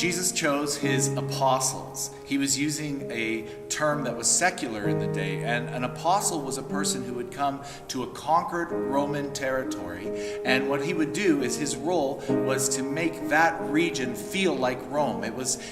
Jesus chose his apostles. He was using a term that was secular in the day, and an apostle was a person who would come to a conquered Roman territory, and what he would do is his role was to make that region feel like Rome.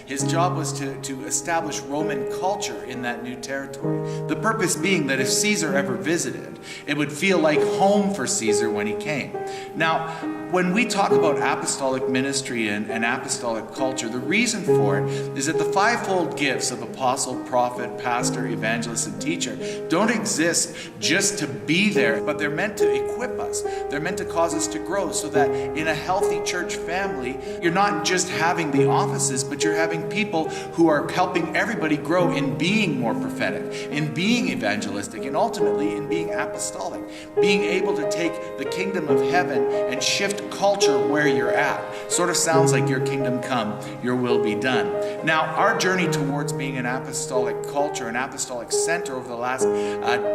His job was to establish Roman culture in that new territory. The purpose being that if Caesar ever visited, it would feel like home for Caesar when he came. Now, when we talk about apostolic ministry and apostolic culture, the reason for it is that the fivefold gifts of apostle, prophet, pastor, evangelist, and teacher don't exist just to be there, but they're meant to equip us. They're meant to cause us to grow so that in a healthy church family, you're not just having the offices, but you're having people who are helping everybody grow in being more prophetic, in being evangelistic, and ultimately in being apostolic, being able to take the kingdom of heaven and shift culture where you're at. Sort of sounds like your kingdom come, your will be done. Now, our journey towards being an apostolic culture, an apostolic center over the last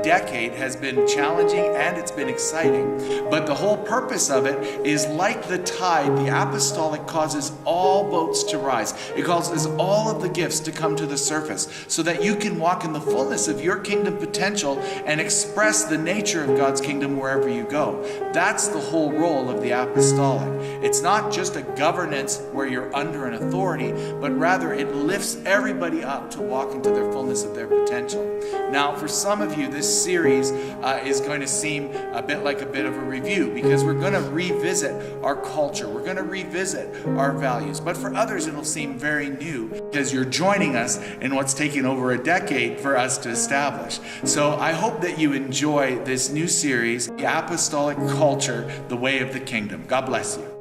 decade has been challenging and it's been exciting. But the whole purpose of it is like the tide, the apostolic causes all boats to rise. It causes all of the gifts to come to the surface so that you can walk in the fullness of your kingdom potential and express the nature of God's kingdom wherever you go. That's the whole role of the apostolic. It's not just a governance where you're under an authority, but rather it lifts everybody up to walk into their fullness of their potential. Now, for some of you, this series is going to seem a bit like a bit of a review because we're going to revisit our culture. We're going to revisit our values. But for others, it'll seem very new because you're joining us in what's taken over a decade for us to establish. So I hope that you enjoy this new series, The Apostolic Culture, The Way of the Kingdom. God bless you.